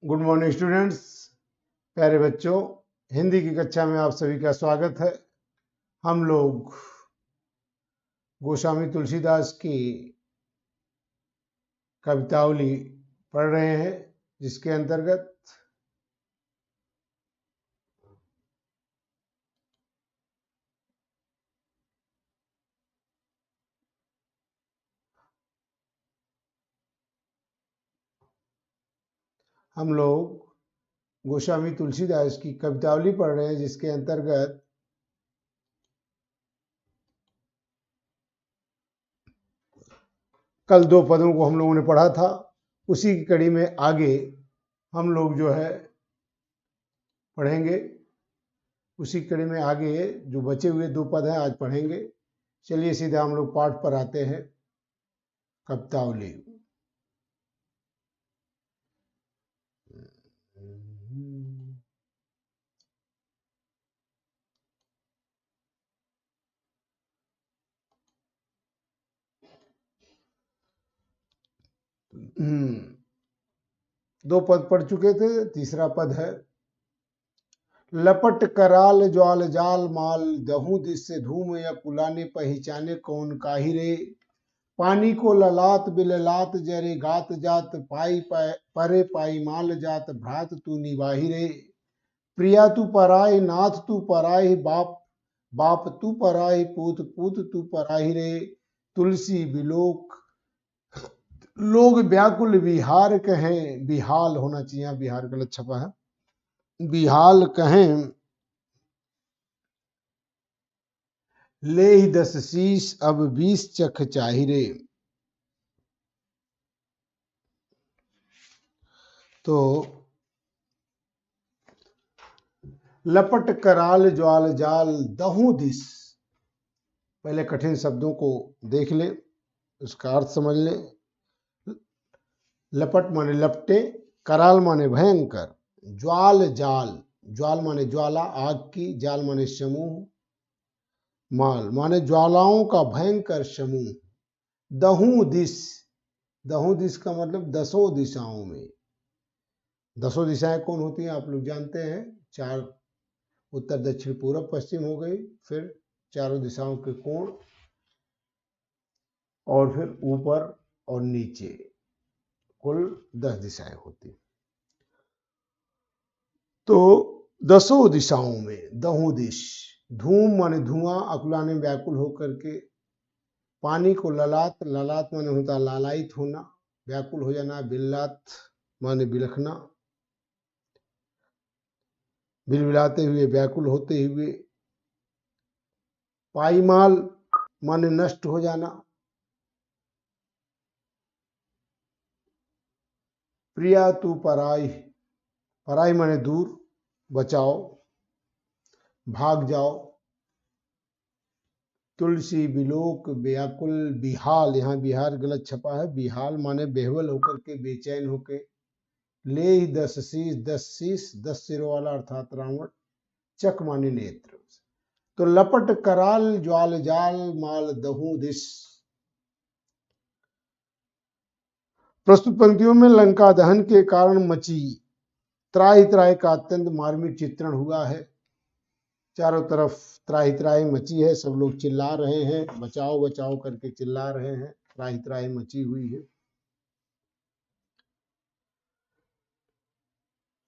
Good morning students, प्यारे बच्चों। हिंदी की कक्षा में आप सभी का स्वागत है। हम लोग गोस्वामी तुलसीदास की कवितावली पढ़ रहे हैं, जिसके अंतर्गत हम लोग गोस्वामी तुलसीदास की कवितावली पढ़ रहे हैं, जिसके अंतर्गत कल 2 पदों को हम लोगों ने पढ़ा था। उसी की कड़ी में आगे हम लोग जो है पढ़ेंगे। उसी कड़ी में आगे जो बचे हुए 2 पद हैं आज पढ़ेंगे। चलिए सीधा हम लोग पाठ पर आते हैं। कवितावली। दो पद पढ़ चुके थे, तीसरा पद है। लपट कराल ज्वाल जाल माल दहू दिस से धूम या कुलाने पहचाने कौन काही रे। पानी को ललात बिललात जरे गात जात पाई परे पाई माल जात भ्रात तू निवाही रे। प्रिया तू पराई नाथ तू पराई बाप बाप तू पराई पूत पूत तू पराही रे। तुलसी बिलोक लोग व्याकुल बिहार कहें, बिहाल होना चाहिए, बिहार गलत छपा है, बिहाल कहें ले ही 10 शीश अब 20 चख चाहिरे। तो लपट कराल ज्वाल जाल दहू दिस, पहले कठिन शब्दों को देख ले, उसका अर्थ समझ ले। लपट माने लपटे, कराल माने भयंकर, ज्वाल जाल, ज्वाल माने ज्वाला आग की, जाल माने समूह, माल माने ज्वालाओं का भयंकर समूह। दहू दिस, दहू दिस का मतलब 10 दिशाओं में। 10 दिशाएं कौन होती हैं आप लोग जानते हैं। 4 उत्तर दक्षिण पूर्व पश्चिम हो गई, फिर चारों दिशाओं के कोण, और फिर ऊपर और नीचे, कुल 10 दिशाएं होती। तो 10 दिशाओं में दहू दिश। धूम माने धुआं, अकुलाने व्याकुल होकर के। पानी को ललात, ललात माने होता लालायित होना, व्याकुल हो जाना। बिल्लात माने बिलखना, बिलबिलाते हुए, व्याकुल होते हुए। पाईमाल माने नष्ट हो जाना। प्रिया तू पराई, पराई माने दूर, बचाओ, भाग जाओ। तुलसी बिलोक व्याकुल बिहाल, यहाँ बिहार गलत छपा है, बिहाल माने बेहवल होकर के, बेचैन होके। ले 10 शीश, 10 शीश, 10 सिरों वाला अर्थात रावण। चक माने नेत्र। तो लपट कराल ज्वाल जाल माल दहू दिस। प्रस्तुत पंक्तियों में लंका दहन के कारण मची त्राहि त्राहि का अत्यंत मार्मिक चित्रण हुआ है। चारों तरफ त्राहि त्राहि मची है, सब लोग चिल्ला रहे हैं, बचाओ बचाओ करके चिल्ला रहे हैं, त्राहि त्राहि मची हुई है।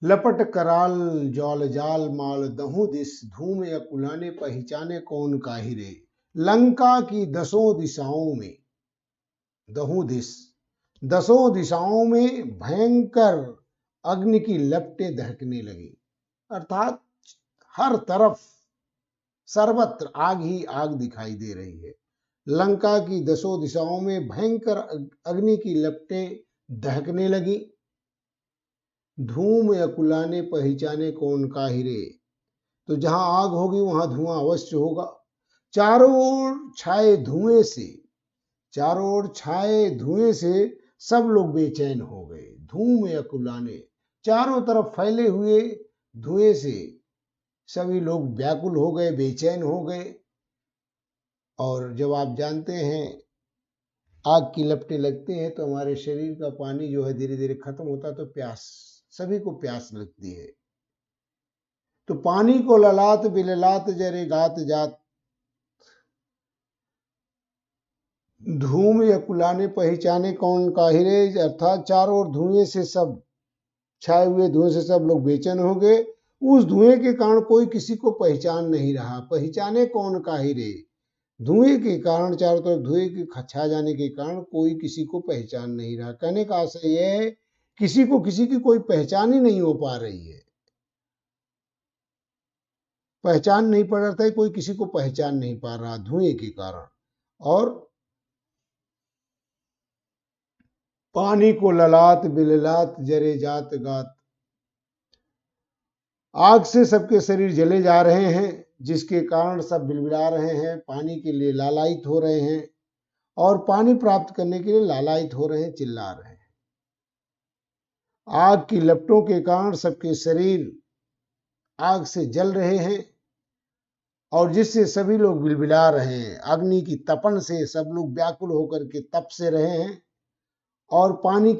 लपट कराल ज्वाल जाल माल दहू दिस धूम या कुलाने पहचाने कौन काही रे। लंका की 10 दिशाओं में, दहू दिस 10 दिशाओं में भयंकर अग्नि की लपटें दहकने लगी, अर्थात हर तरफ सर्वत्र आग ही आग दिखाई दे रही है। लंका की 10 दिशाओं में भयंकर अग्नि की लपटें दहकने लगी। धूम या कुलाने पहचाने कौन काही रे। तो जहां आग होगी वहां धुआं अवश्य होगा। चारों ओर छाए धुएं से, चारों ओर छाए धुएं से सब लोग बेचैन हो गए। धूम या कुलाने, चारों तरफ फैले हुए धुएं से सभी लोग व्याकुल हो गए, बेचैन हो गए। और जब आप जानते हैं आग की लपटें लगती हैं तो हमारे शरीर का पानी जो है धीरे धीरे खत्म होता है, तो प्यास सभी को प्यास लगती है। तो पानी को ललाट बिललाट जरे गात जात, धूम या कुलाने पहचाने कौन काहिरे, अर्थात चारों ओर धुएं से सब छाए हुए, धुएं से सब लोग बेचैन हो गए। उस धुएं के कारण कोई किसी को पहचान नहीं रहा, पहचाने कौन काहिरे, धुएं के कारण, चारों तरफ धुएं के छा जाने के कारण कोई किसी को पहचान नहीं रहा। कहने का आशय यह है किसी को किसी की कोई पहचान ही नहीं हो पा रही है, पहचान नहीं पड़ रहा था, कोई किसी को पहचान नहीं पा रहा धुएं के कारण। और पानी को ललाट बिललाट जरे जात गात, आग से सबके शरीर जले जा रहे हैं, जिसके कारण सब बिलबिला रहे हैं, पानी के लिए लालायित हो रहे हैं, और पानी प्राप्त करने के लिए लालायित हो रहे हैं, चिल्ला रहे हैं। आग की लपटों के कारण सबके शरीर आग से जल रहे हैं, और जिससे सभी लोग बिलबिला रहे हैं। अग्नि की तपन से सब लोग व्याकुल होकर के तप से रहे हैं, और पानी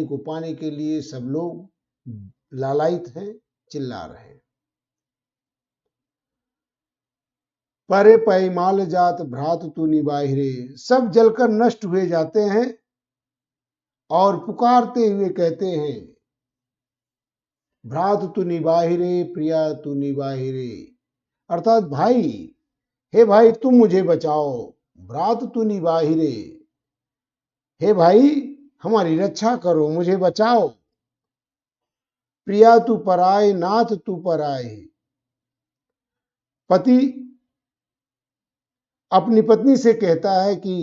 को पाने के लिए सब लोग लालायित हैं, चिल्ला रहे हैं। परे पैमाल जात भ्रात तू निबाहिरे, सब जलकर नष्ट हुए जाते हैं और पुकारते हुए कहते हैं भ्रात तू निबाहिरे, प्रिया तू निबाहिरे, अर्थात भाई, हे भाई तुम मुझे बचाओ, भ्रात तू निबाहिरे, हे भाई हमारी रक्षा करो, मुझे बचाओ, प्रिया तू पराए, नाथ तू पराए, पति अपनी पत्नी से कहता है कि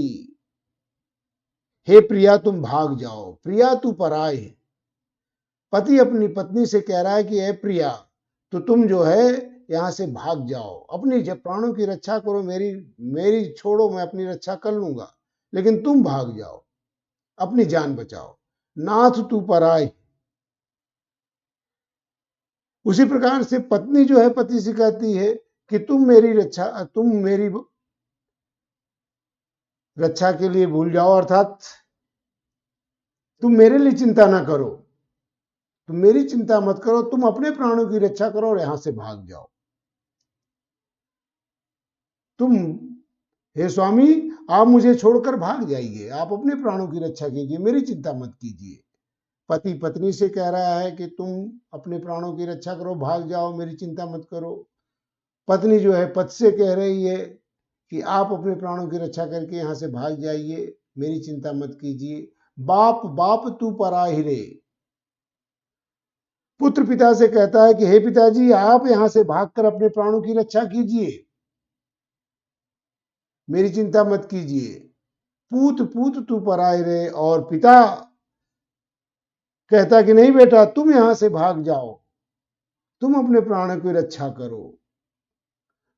हे प्रिया तुम भाग जाओ, प्रिया तू पराए, पति अपनी पत्नी से कह रहा है कि हे प्रिया तो तुम जो है यहां से भाग जाओ, अपनी प्राणों की रक्षा करो, मेरी छोड़ो, मैं अपनी रक्षा कर लूंगा, लेकिन तुम भाग जाओ, अपनी जान बचाओ, नाथ तू पराए। उसी प्रकार से पत्नी जो है पति से कहती है कि तुम मेरी रक्षा के लिए भूल जाओ, अर्थात तुम मेरे लिए चिंता ना करो, तुम मेरी चिंता मत करो, तुम अपने प्राणों की रक्षा करो और यहां से भाग जाओ। तुम हे स्वामी आप मुझे छोड़कर भाग जाइए, आप अपने प्राणों की रक्षा कीजिए, मेरी चिंता मत कीजिए। पति पत्नी से कह रहा है कि तुम अपने प्राणों की रक्षा करो, भाग जाओ, मेरी चिंता मत करो। पत्नी जो है पति से कह रही है कि आप अपने प्राणों की रक्षा करके यहां से भाग जाइए, मेरी चिंता मत कीजिए। बाप बाप तू पराहिरे, पुत्र पिता से कहता है कि हे पिताजी आप यहां से भागकर अपने प्राणों की रक्षा कीजिए, मेरी चिंता मत कीजिए। पूत पूत तू पराहिरे, और पिता कहता कि नहीं बेटा तुम यहां से भाग जाओ, तुम अपने प्राणों की रक्षा करो।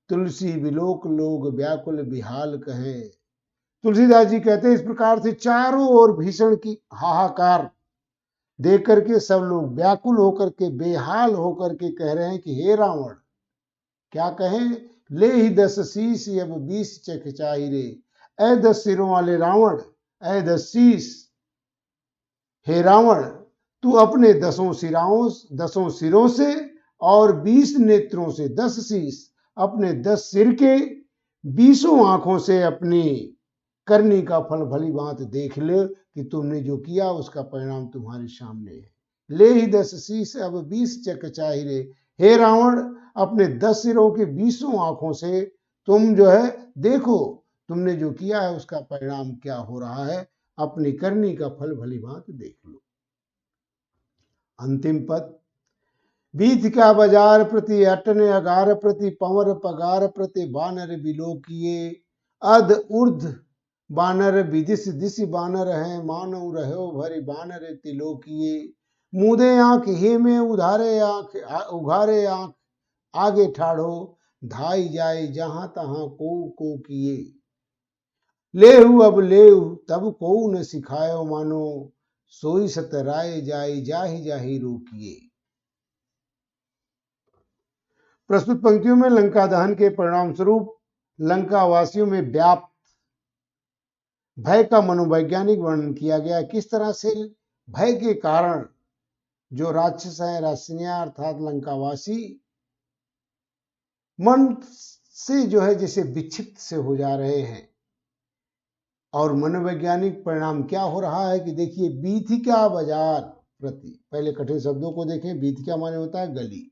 तुलसी बिलोक लोग व्याकुल बिहाल कहे, तुलसीदास जी कहते हैं इस प्रकार से चारों ओर भीषण की हाहाकार देख करके सब लोग व्याकुल होकर के, बेहाल होकर के कह रहे हैं कि हे रावण, क्या कहें, ले ही 10 शीश अब 20 चख चाहिए, ऐ 10 सिरों वाले रावण, ऐ 10 शीश, हे रावण तू अपने 10 सिरों से और 20 नेत्रों से, 10 शीश अपने 10 सिर के 20 आंखों से अपनी करनी का फल भली बात देख ले कि तुमने जो किया उसका परिणाम तुम्हारे सामने है। ले ही 10 शीश अब 20 चक चाहिए, हे रावण अपने 10 सिरों के 20 आंखों से तुम जो है देखो तुमने जो किया है उसका परिणाम क्या हो रहा है, अपनी करनी का फल भली बात देख लो। अंतिम पद, बीथ का बाजार प्रति अटन अगार प्रति पंवर पगार प्रति बानर बिलो किए, अध उर्ध बानर विदिश दिश बानर है, मानो रहो भरी बानर तिलोकिए, मुदे आंख हे में उघारे आंख आगे ठाड़ो, धाई जाए जहां तहां को किए, लेहु अब लेहु तब को न सिखायो, मानो सोई सतराए जाए जाहि जाहि रोकिए। प्रस्तुत पंक्तियों में लंका दहन के परिणाम स्वरूप लंका वासियों में व्याप्त भय का मनोवैज्ञानिक वर्णन किया गया। किस तरह से भय के कारण जो राक्षस हैं, राक्षसियां अर्थात लंकावासी मन से जो है जैसे विक्षिप्त से हो जा रहे हैं। और मनोवैज्ञानिक परिणाम क्या हो रहा है कि देखिए, बीथिका बाजार प्रति, पहले कठिन शब्दों को देखें। बीथिका माने होता है गली,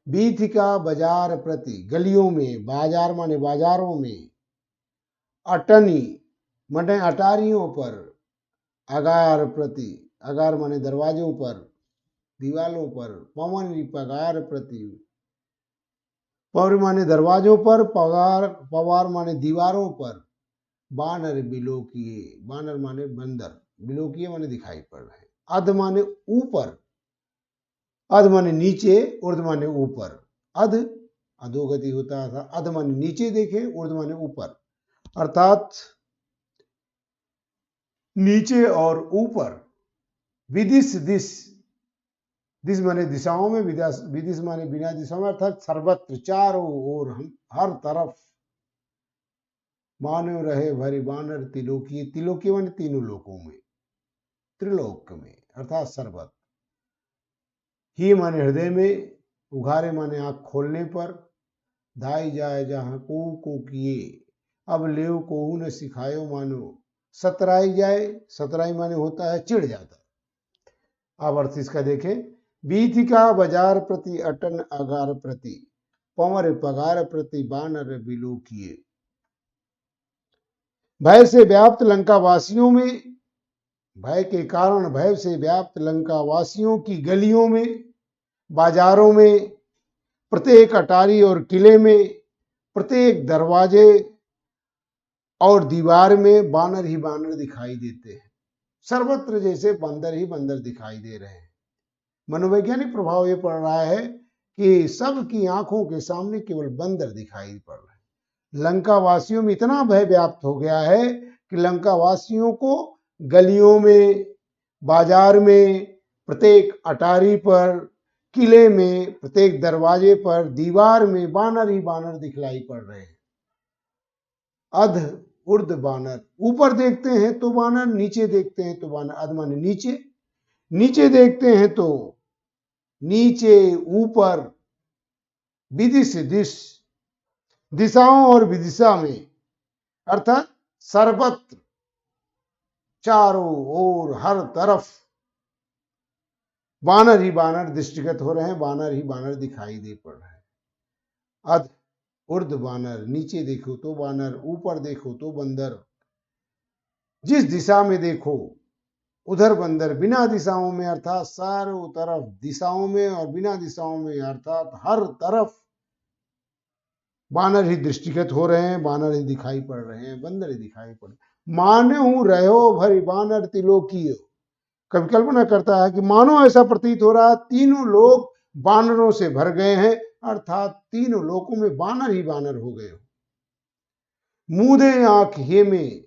बीथिका बाजार प्रति, गलियों में, बाजार माने बाजारों में, अटनी माने अटारियों पर, अगार प्रति, अगार माने दरवाजों पर, दीवालों पर, पवन पगार प्रति, पवर माने दरवाजों पर, पगार पवार माने दीवारों पर, बानर बिलोकिए, बानर माने बंदर, बिलोकिए माने दिखाई पड़ रहे, अध माने ऊपर, अध माने नीचे, उर्ध माने ऊपर, अध अधोगति होता था, अध माने नीचे देखे, उर्ध माने ऊपर, अर्थात नीचे और ऊपर, विदिश दिश, दिश माने दिशाओं में, विदिश माने बिना दिशाओं में, अर्थात सर्वत्र चारों ओर, हम हर तरफ, मानव रहे भरी बानर तिलोकी, तिलोकी माने तीनों लोकों में, त्रिलोक में, अर्थात सर्वत्र। ही माने हृदय में, उघारे माने आंख खोलने पर, धाई जाए जहां को किए, अब लेव कोहू न सिखायो मानो, सतराई जाए, सतराई माने होता है चिढ़ जाता। अब अर्थ इसका देखें, बीथिका बाजार प्रति, अटन अगार प्रति, पवर पगार प्रति, बानर बिलोकिए। भय से व्याप्त लंकावासियों में, भय के कारण भय से व्याप्त लंकावासियों की गलियों में, बाजारों में, प्रत्येक अटारी और किले में, प्रत्येक दरवाजे और दीवार में बानर ही बानर दिखाई देते हैं। सर्वत्र जैसे बंदर ही बंदर दिखाई दे रहे हैं। मनोवैज्ञानिक प्रभाव ये पड़ रहा है कि सबकी आंखों के सामने केवल बंदर दिखाई पड़ रहे हैं। लंकावासियों में इतना भय व्याप्त हो गया है कि लंकावासियों को गलियों में, बाजार में, प्रत्येक अटारी पर, किले में, प्रत्येक दरवाजे पर, दीवार में बानर ही बानर दिखलाई पड़ रहे हैं। अध उर्ध बानर, ऊपर देखते हैं तो बानर, नीचे देखते हैं तो बानर, अध माने नीचे, नीचे देखते हैं तो नीचे, ऊपर, विदिश दिश, दिशाओं और विदिशा में, अर्थात सर्वत्र, चारों ओर, हर तरफ बानर ही बानर दृष्टिगत हो रहे हैं, बानर ही बानर दिखाई दे पड़ रहे हैं। अध उर्ध बानर, नीचे देखो तो बानर, ऊपर देखो तो बंदर, जिस दिशा में देखो उधर बंदर, बिना दिशाओं में अर्थात चारों तरफ, दिशाओं में और बिना दिशाओं में अर्थात हर तरफ बानर ही दृष्टिगत हो रहे हैं, बानर ही दिखाई पड़ रहे हैं, बंदर ही दिखाई पड़ रहे। मानो रहो भरी बानर तिलोकी, कभी कल्पना करता है कि मानो ऐसा प्रतीत हो रहा है तीनों लोग बानरों से भर गए हैं, अर्थात तीनों लोकों में बानर ही बानर हो गए हो। मूंदे आंख हे में,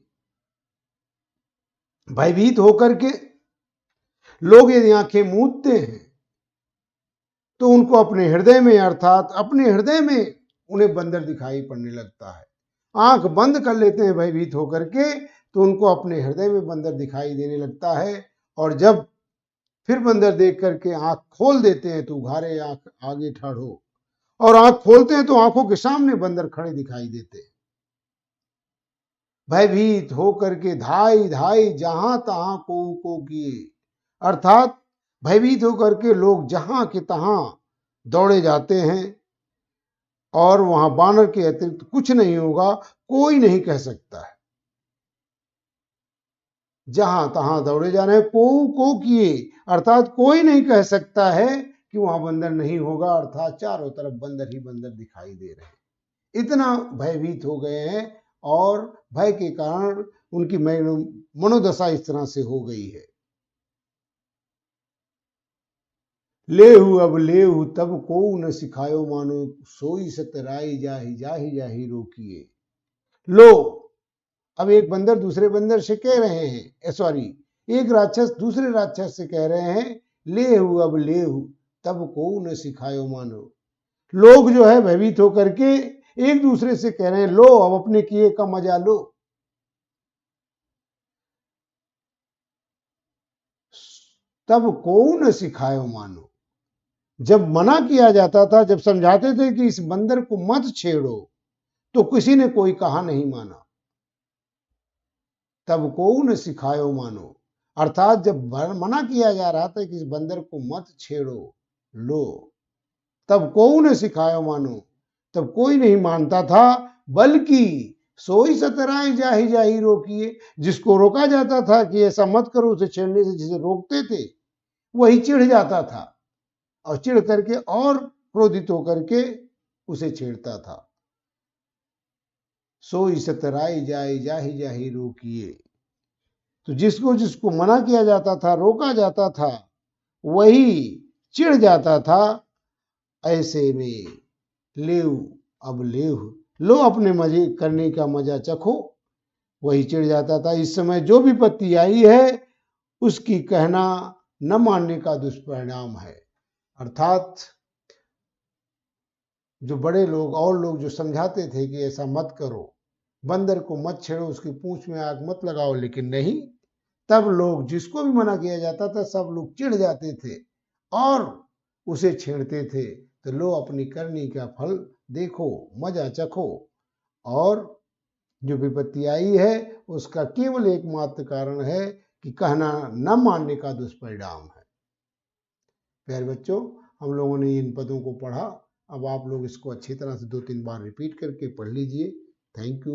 भयभीत होकर के लोग यदि आंखें मूंदते हैं तो उनको अपने हृदय में, अर्थात अपने हृदय में उन्हें बंदर दिखाई पड़ने लगता है। आंख बंद कर लेते हैं भयभीत होकर के तो उनको अपने हृदय में बंदर दिखाई देने लगता है। और जब फिर बंदर देख करके आंख खोल देते हैं तो उघारे आंख आगे ठाड़ो, और आंख खोलते हैं तो आंखों के सामने बंदर खड़े दिखाई देते हैं। भयभीत होकर के धाई धाई जहां तहां को किए, अर्थात भयभीत होकर के लोग जहां के तहां दौड़े जाते हैं और वहां बानर के अतिरिक्त कुछ नहीं होगा, कोई नहीं कह सकता है। जहां तहां दौड़े जा रहे हैं, को किए, अर्थात कोई नहीं कह सकता है कि वहां बंदर नहीं होगा, अर्थात चारों तरफ बंदर ही बंदर दिखाई दे रहे हैं। इतना भयभीत हो गए हैं और भय के कारण उनकी मनोदशा इस तरह से हो गई है। लेहु अब लेहु तब को न सिखायो मानो, सोई सतराई जाहि जाहि जाहि रोकिए। लो, अब एक बंदर दूसरे बंदर से कह रहे हैं, सॉरी, एक राक्षस दूसरे राक्षस से कह रहे हैं, लेहु अब लेहु तब को न सिखायो मानो। लोग जो है भयभीत होकर के एक दूसरे से कह रहे हैं, लो अब अपने किए का मजा लो। तब को न सिखायो मानो। जब मना किया जाता था, जब समझाते थे कि इस बंदर को मत छेड़ो, तो किसी ने कोई कहा नहीं माना। तब को न सिखायो मानो, अर्थात जब मना किया जा रहा था कि इस बंदर को मत छेड़ो, लो, तब को न सिखायो मानो, तब कोई नहीं मानता था, बल्कि सोई सतराए जाहि जाहि रोकिए। जिसको रोका जाता था कि ऐसा मत करो, उसे छेड़ने से जिसे रोकते थे, वही चिढ़ जाता था और चिढ़ करके और क्रोधित होकर के उसे छेड़ता था। सोई सतराए जाए जाहि जाहि रोकिए। तो जिसको जिसको मना किया जाता था, रोका जाता था, वही चिढ़ जाता था। ऐसे में लेव, अब लेव, लो अपने मजे करने का मजा चखो, वही चिढ़ जाता था। इस समय जो विपत्ति आई है, उसकी कहना न मानने का दुष्परिणाम है। अर्थात जो बड़े लोग और लोग जो समझाते थे कि ऐसा मत करो, बंदर को मत छेड़ो, उसकी पूंछ में आग मत लगाओ, लेकिन नहीं, तब लोग, जिसको भी मना किया जाता था, सब लोग चिढ़ जाते थे और उसे छेड़ते थे। तो लो अपनी करनी का फल देखो, मजा चखो। और जो विपत्ति आई है, उसका केवल एकमात्र कारण है कि कहना न मानने का दुष्परिणाम है। प्यारे बच्चों, हम लोगों ने इन पदों को पढ़ा। अब आप लोग इसको अच्छी तरह से 2-3 बार रिपीट करके पढ़ लीजिए। Thank you.